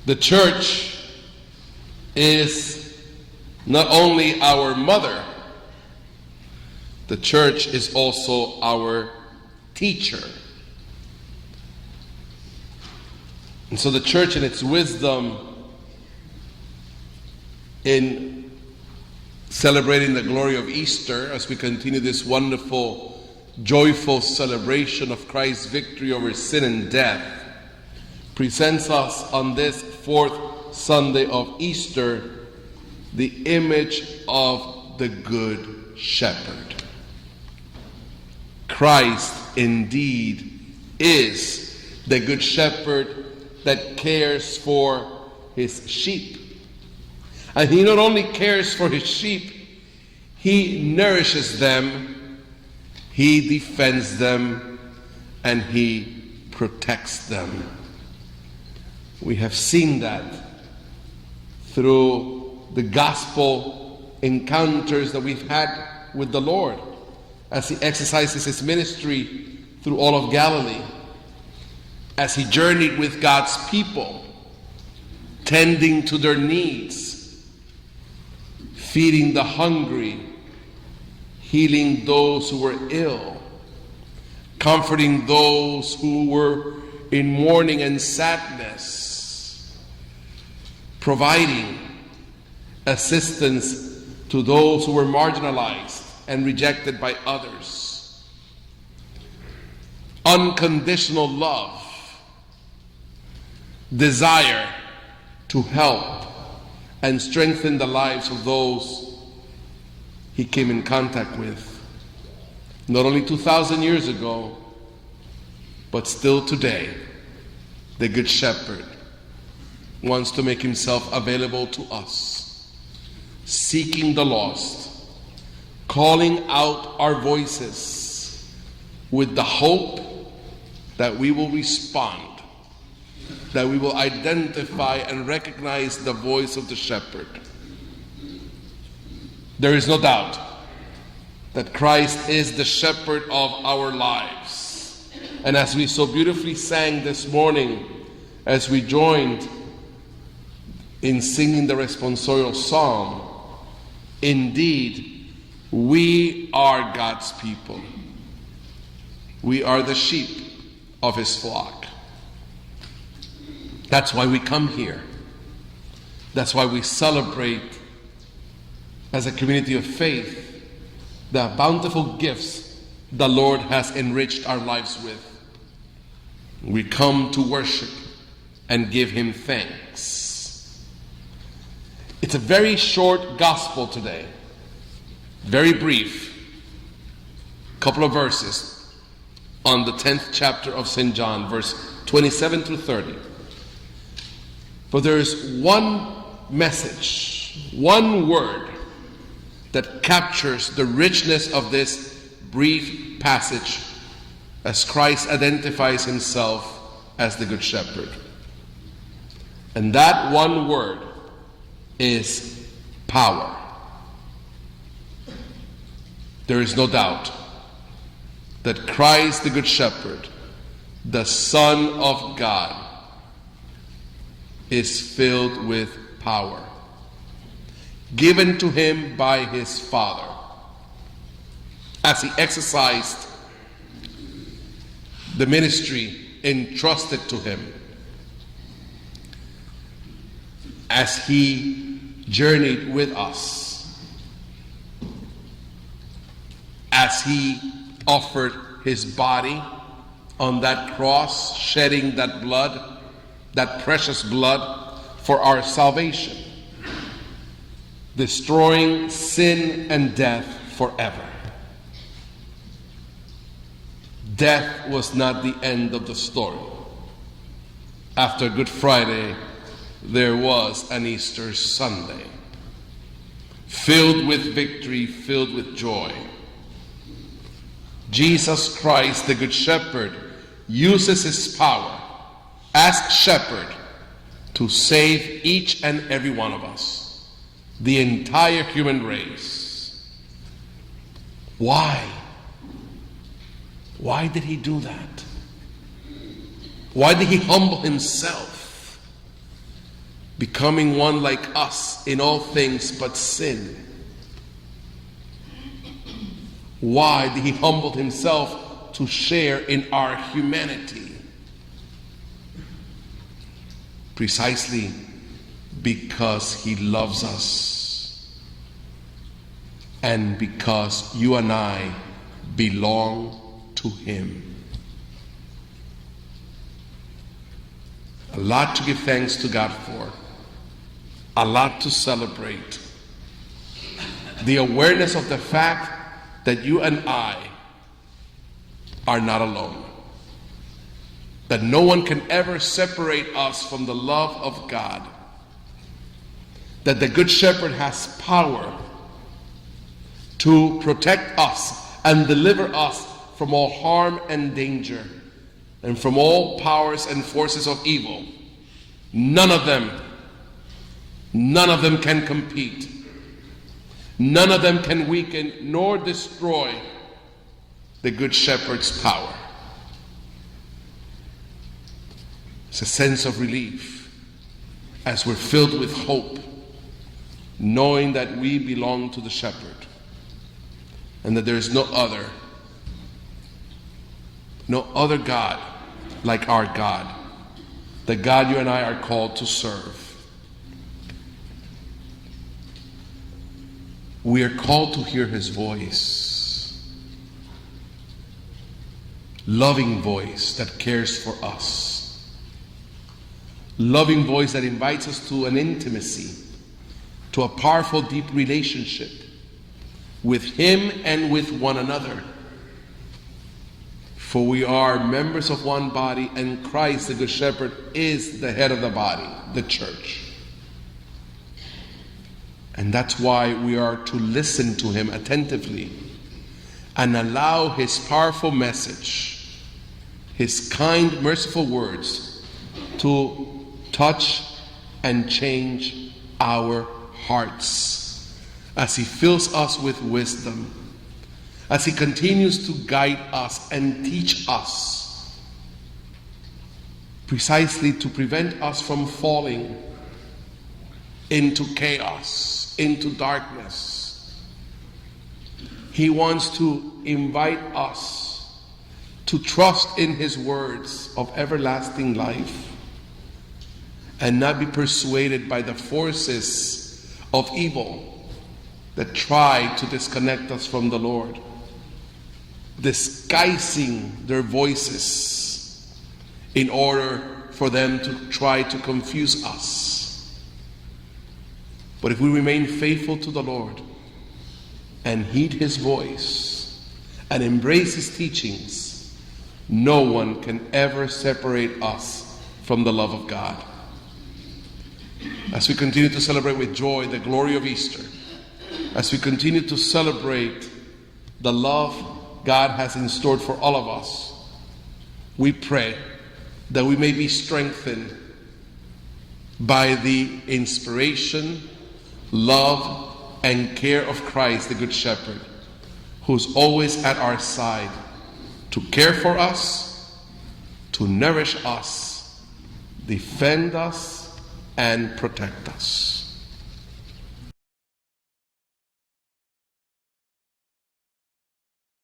The church is not only our mother, the church is also our teacher. And so the church, in its wisdom, in celebrating the glory of Easter, as we continue this wonderful, joyful celebration of Christ's victory over sin and death, presents us on this fourth Sunday of Easter the image of the Good Shepherd. Christ indeed is the Good Shepherd that cares for his sheep. And he not only cares for his sheep, he nourishes them, he defends them, and he protects them. We have seen that through the gospel encounters that we've had with the Lord as he exercises his ministry through all of Galilee, as he journeyed with God's people, tending to their needs, feeding the hungry, healing those who were ill, comforting those who were in mourning and sadness, providing assistance to those who were marginalized and rejected by others. Unconditional love, desire to help and strengthen the lives of those he came in contact with, not only 2,000 years ago, but still today. The Good Shepherd wants to make himself available to us, seeking the lost, calling out our voices with the hope that we will respond, that we will identify and recognize the voice of the shepherd. There is no doubt that Christ is the shepherd of our lives. And as we so beautifully sang this morning, as we joined in singing the responsorial psalm, indeed, we are God's people. We are the sheep of his flock. That's why we come here. That's why we celebrate as a community of faith the bountiful gifts the Lord has enriched our lives with. We come to worship and give him thanks. It's a very short gospel today, very brief, couple of verses on the 10th chapter of St. John, verse 27 through 30. But there is one message, one word that captures the richness of this brief passage as Christ identifies himself as the Good Shepherd. And that one word is power. There is no doubt that Christ the Good Shepherd, the Son of God, is filled with power, given to him by his Father, as he exercised the ministry entrusted to him, as he journeyed with us, as he offered his body on that cross, shedding that blood, that precious blood for our salvation, destroying sin and death forever. Death was not the end of the story. After Good Friday, there was an Easter Sunday, filled with victory, filled with joy. Jesus Christ, the Good Shepherd, uses his power as shepherd to save each and every one of us, the entire human race. Why? Why did he do that? Why did he humble himself becoming one like us in all things but sin. Why did he humble himself to share in our humanity? Precisely because he loves us and because you and I belong to him. A lot to give thanks to God for, a lot to celebrate. The awareness of the fact that you and I are not alone, that no one can ever separate us from the love of God, that the Good Shepherd has power to protect us and deliver us from all harm and danger and from all powers and forces of evil. None of them can compete. None of them can weaken nor destroy the Good Shepherd's power. It's a sense of relief as we're filled with hope, knowing that we belong to the Shepherd and that there is no other God like our God, the God you and I are called to serve. We are called to hear his voice, loving voice that cares for us, loving voice that invites us to an intimacy, to a powerful, deep relationship with him and with one another. For we are members of one body, and Christ, the Good Shepherd, is the head of the body, the church. And that's why we are to listen to him attentively and allow his powerful message, his kind, merciful words to touch and change our hearts as he fills us with wisdom, as he continues to guide us and teach us, precisely to prevent us from falling into chaos, into darkness. He wants to invite us to trust in his words of everlasting life and not be persuaded by the forces of evil that try to disconnect us from the Lord, disguising their voices in order for them to try to confuse us. But if we remain faithful to the Lord and heed his voice and embrace his teachings, no one can ever separate us from the love of God. As we continue to celebrate with joy the glory of Easter, as we continue to celebrate the love God has in store for all of us, we pray that we may be strengthened by the inspiration, love, and care of Christ, the Good Shepherd, who's always at our side to care for us, to nourish us, defend us, and protect us.